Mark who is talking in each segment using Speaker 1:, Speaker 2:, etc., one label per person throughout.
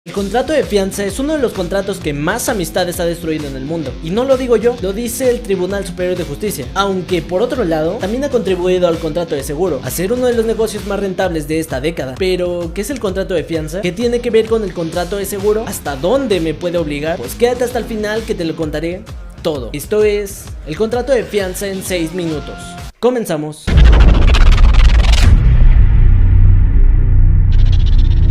Speaker 1: El contrato de fianza es uno de los contratos que más amistades ha destruido en el mundo. Y no lo digo yo, lo dice el Tribunal Superior de Justicia. Aunque por otro lado, también ha contribuido al contrato de seguro, a ser uno de los negocios más rentables de esta década. Pero, ¿qué es el contrato de fianza? ¿Qué tiene que ver con el contrato de seguro? ¿Hasta dónde me puede obligar? Pues quédate hasta el final que te lo contaré todo. Esto es el contrato de fianza en 6 minutos. Comenzamos.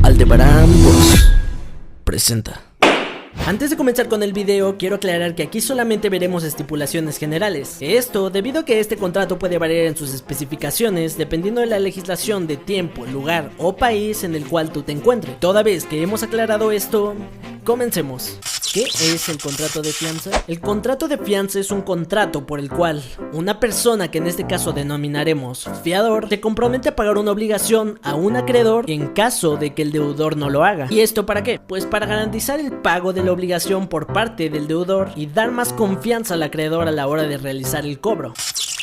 Speaker 1: Aldebarán Books presenta. Antes de comenzar con el video, quiero aclarar que aquí solamente veremos estipulaciones generales. Esto debido a que este contrato puede variar en sus especificaciones dependiendo de la legislación de tiempo, lugar o país en el cual tú te encuentres. Toda vez que hemos aclarado esto, comencemos. ¿Qué es el contrato de fianza? El contrato de fianza es un contrato por el cual una persona, que en este caso denominaremos fiador, se compromete a pagar una obligación a un acreedor en caso de que el deudor no lo haga. ¿Y esto para qué? Pues para garantizar el pago de la obligación por parte del deudor y dar más confianza al acreedor a la hora de realizar el cobro.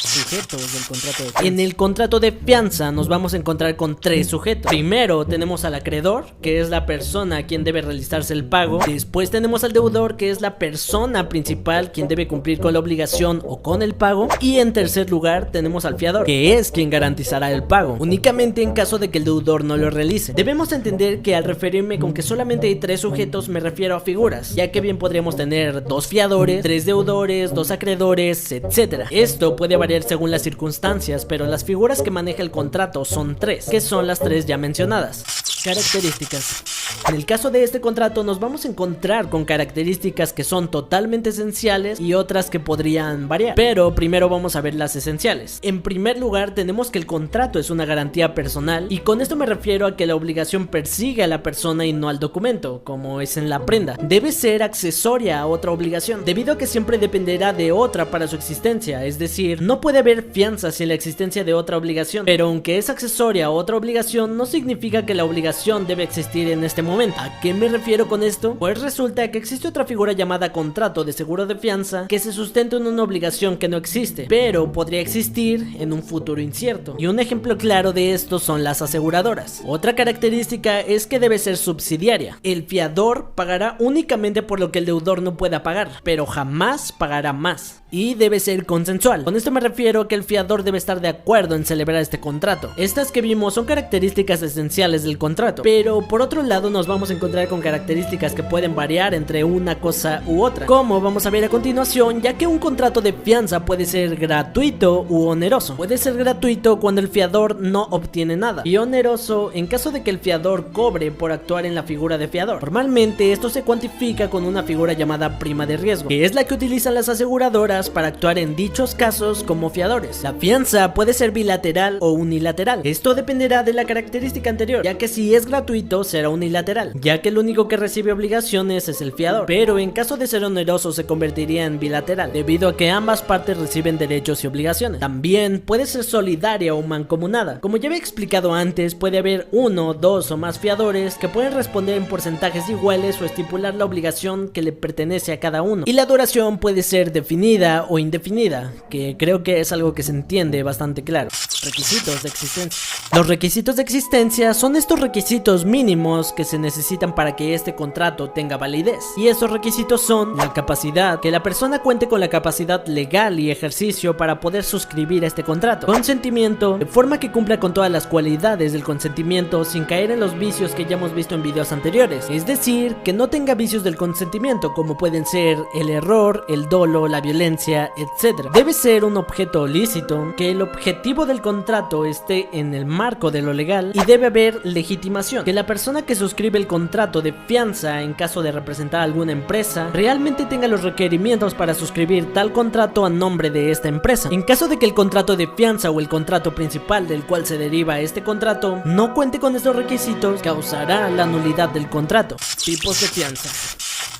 Speaker 1: Sujetos del contrato de fianza. En el contrato de fianza nos vamos a encontrar con 3 sujetos. Primero tenemos al acreedor, que es la persona a quien debe realizarse el pago. Después tenemos al deudor, que es la persona principal quien debe cumplir con la obligación o con el pago. Y en tercer lugar tenemos al fiador, que es quien garantizará el pago, únicamente en caso de que el deudor no lo realice. Debemos entender que al referirme con que solamente hay 3 sujetos me refiero a figuras, ya que bien podríamos tener 2 fiadores, 3 deudores, 2 acreedores, etc. Esto puede variar según las circunstancias, pero las figuras que maneja el contrato son 3, que son las 3 ya mencionadas. Características. En el caso de este contrato nos vamos a encontrar con características que son totalmente esenciales y otras que podrían variar, pero primero vamos a ver las esenciales. En primer lugar tenemos que el contrato es una garantía personal, y con esto me refiero a que la obligación persigue a la persona y no al documento, como es en la prenda. Debe ser accesoria a otra obligación, debido a que siempre dependerá de otra para su existencia, es decir, no puede haber fianza sin la existencia de otra obligación, pero aunque es accesoria a otra obligación no significa que la obligación debe existir en este momento. ¿A qué me refiero con esto? Pues resulta que existe otra figura llamada contrato de seguro de fianza que se sustenta en una obligación que no existe, pero podría existir en un futuro incierto, y un ejemplo claro de esto son las aseguradoras. Otra característica es que debe ser subsidiaria. El fiador pagará únicamente por lo que el deudor no pueda pagar, pero jamás pagará más, y debe ser consensual. Con esto me refiero a que el fiador debe estar de acuerdo en celebrar este contrato. Estas que vimos son características esenciales del contrato, pero por otro lado nos vamos a encontrar con características que pueden variar entre una cosa u otra, como vamos a ver a continuación, ya que un contrato de fianza puede ser gratuito u oneroso. Puede ser gratuito cuando el fiador no obtiene nada, y oneroso en caso de que el fiador cobre por actuar en la figura de fiador. Normalmente esto se cuantifica con una figura llamada prima de riesgo, que es la que utilizan las aseguradoras para actuar en dichos casos como fiadores. La fianza puede ser bilateral o unilateral. Esto dependerá de la característica anterior, ya que si es gratuito será unilateral, ya que el único que recibe obligaciones es el fiador, pero en caso de ser oneroso se convertiría en bilateral, debido a que ambas partes reciben derechos y obligaciones. También puede ser solidaria o mancomunada. Como ya había explicado antes, puede haber 1, 2 o más fiadores que pueden responder en porcentajes iguales o estipular la obligación que le pertenece a cada uno, y la duración puede ser definida o indefinida, que creo que es algo que se entiende bastante claro. Requisitos de existencia. Los requisitos de existencia son estos requisitos mínimos que se necesitan para que este contrato tenga validez, y esos requisitos son la capacidad, que la persona cuente con la capacidad legal y ejercicio para poder suscribir este contrato; consentimiento, de forma que cumpla con todas las cualidades del consentimiento sin caer en los vicios que ya hemos visto en videos anteriores, es decir, que no tenga vicios del consentimiento como pueden ser el error, el dolo, la violencia, etc. Debe ser un objeto lícito, que el objetivo del contrato esté en el marco de lo legal, y debe haber legitimación, que la persona que suscribe el contrato de fianza en caso de representar a alguna empresa realmente tenga los requerimientos para suscribir tal contrato a nombre de esta empresa. En caso de que el contrato de fianza o el contrato principal del cual se deriva este contrato no cuente con estos requisitos, causará la nulidad del contrato. Tipos de fianza.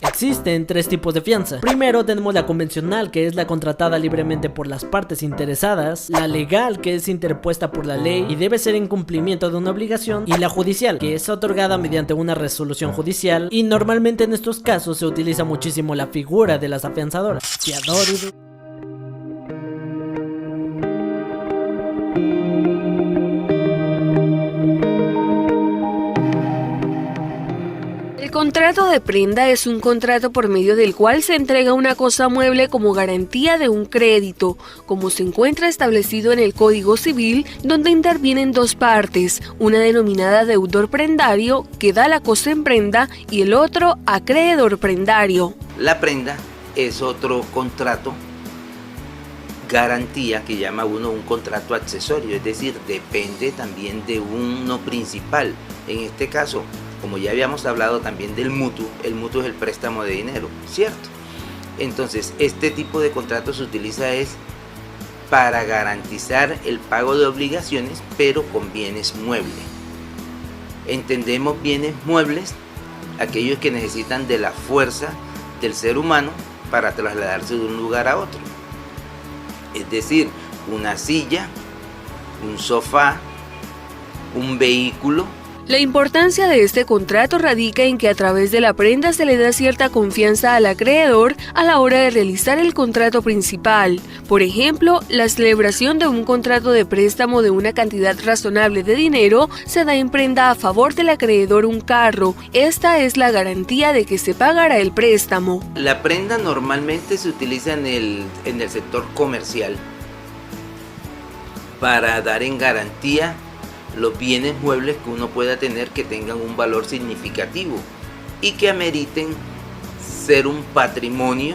Speaker 1: Existen 3 tipos de fianza. Primero tenemos la convencional, que es la contratada libremente por las partes interesadas; la legal, que es interpuesta por la ley y debe ser en cumplimiento de una obligación; y la judicial, que es otorgada mediante una resolución judicial, y normalmente en estos casos se utiliza muchísimo la figura de las afianzadoras. Fiador y
Speaker 2: contrato de prenda es un contrato por medio del cual se entrega una cosa mueble como garantía de un crédito, como se encuentra establecido en el Código Civil, donde intervienen dos partes, una denominada deudor prendario, que da la cosa en prenda, y el otro acreedor prendario.
Speaker 3: La prenda es otro contrato, garantía, que llama uno un contrato accesorio, es decir, depende también de uno principal. En este caso, como ya habíamos hablado también del mutuo, el mutuo es el préstamo de dinero, ¿cierto? Entonces, este tipo de contrato se utiliza para garantizar el pago de obligaciones, pero con bienes muebles. Entendemos bienes muebles aquellos que necesitan de la fuerza del ser humano para trasladarse de un lugar a otro. Es decir, una silla, un sofá, un vehículo.
Speaker 2: La importancia de este contrato radica en que a través de la prenda se le da cierta confianza al acreedor a la hora de realizar el contrato principal. Por ejemplo, la celebración de un contrato de préstamo de una cantidad razonable de dinero se da en prenda a favor del acreedor un carro. Esta es la garantía de que se pagará el préstamo.
Speaker 3: La prenda normalmente se utiliza en el sector comercial para dar en garantía los bienes muebles que uno pueda tener que tengan un valor significativo y que ameriten ser un patrimonio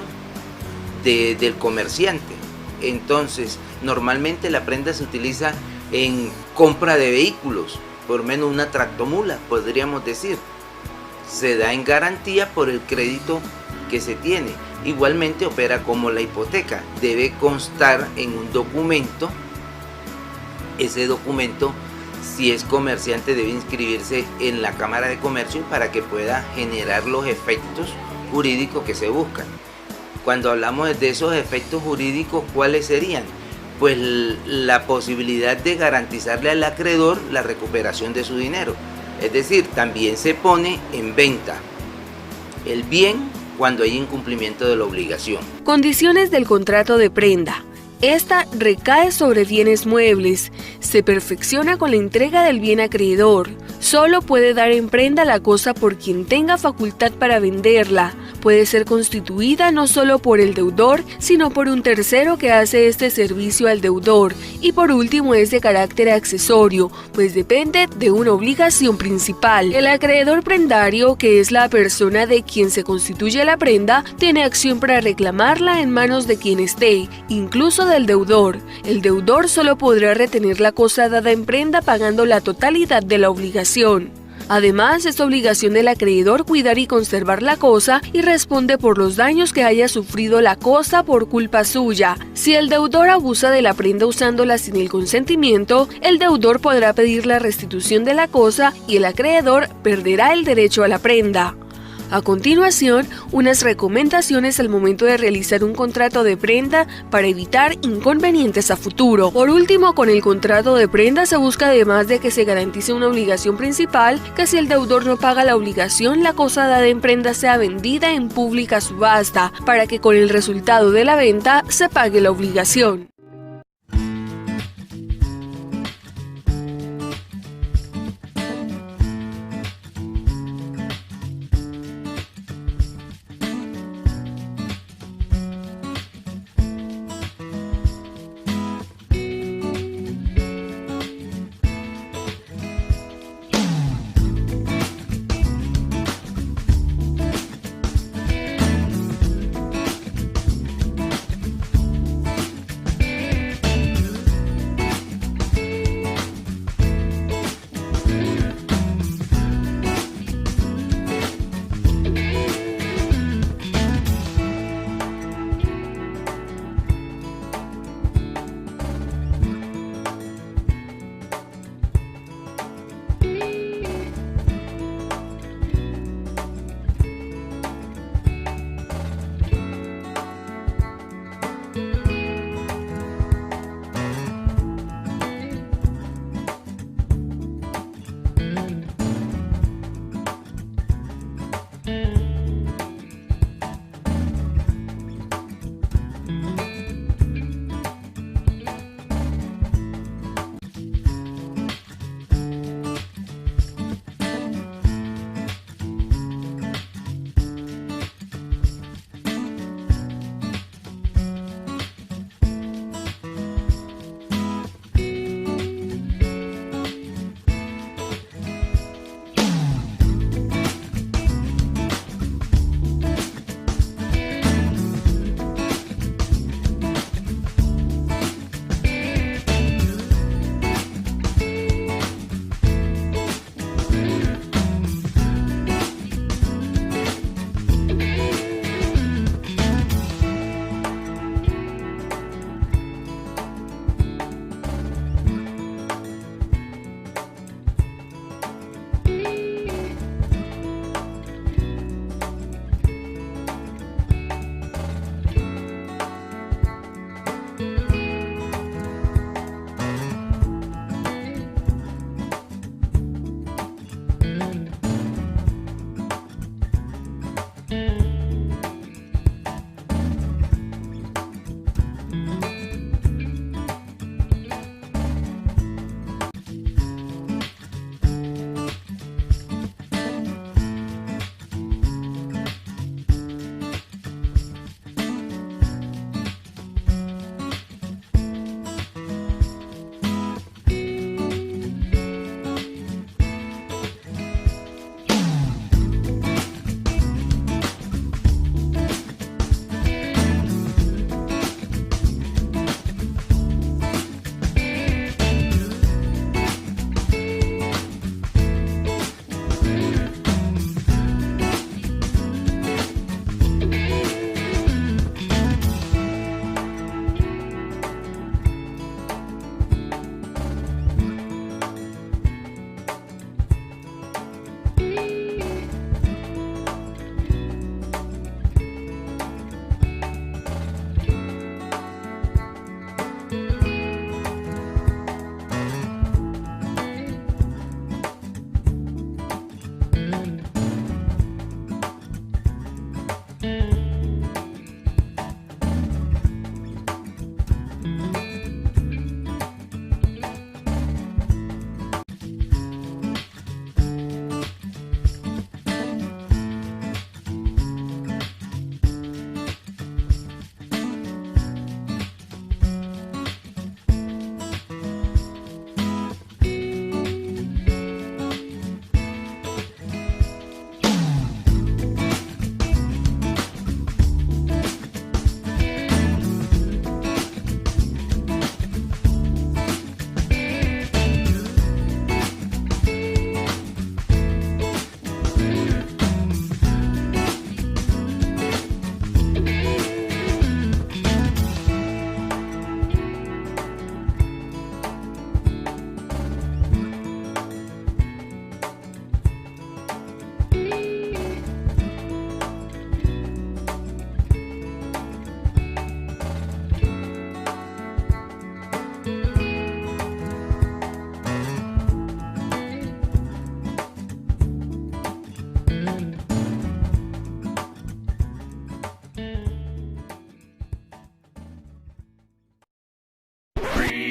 Speaker 3: del comerciante. Entonces, normalmente la prenda se utiliza en compra de vehículos, por lo menos una tractomula, podríamos decir. Se da en garantía por el crédito que se tiene. Igualmente opera como la hipoteca, debe constar en un documento. Ese documento, si es comerciante, debe inscribirse en la Cámara de Comercio para que pueda generar los efectos jurídicos que se buscan. Cuando hablamos de esos efectos jurídicos, ¿cuáles serían? Pues la posibilidad de garantizarle al acreedor la recuperación de su dinero. Es decir, también se pone en venta el bien cuando hay incumplimiento de la obligación.
Speaker 2: Condiciones del contrato de prenda. Esta recae sobre bienes muebles, se perfecciona con la entrega del bien acreedor. Solo puede dar en prenda la cosa por quien tenga facultad para venderla. Puede ser constituida no solo por el deudor, sino por un tercero que hace este servicio al deudor. Y por último es de carácter accesorio, pues depende de una obligación principal. El acreedor prendario, que es la persona de quien se constituye la prenda, tiene acción para reclamarla en manos de quien esté, incluso del deudor. El deudor solo podrá retener la cosa dada en prenda pagando la totalidad de la obligación. Además, es obligación del acreedor cuidar y conservar la cosa y responde por los daños que haya sufrido la cosa por culpa suya. Si el deudor abusa de la prenda usándola sin el consentimiento, el deudor podrá pedir la restitución de la cosa y el acreedor perderá el derecho a la prenda. A continuación, unas recomendaciones al momento de realizar un contrato de prenda para evitar inconvenientes a futuro. Por último, con el contrato de prenda se busca, además de que se garantice una obligación principal, que si el deudor no paga la obligación, la cosa dada en prenda sea vendida en pública subasta, para que con el resultado de la venta se pague la obligación.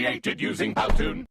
Speaker 4: created using Powtoon.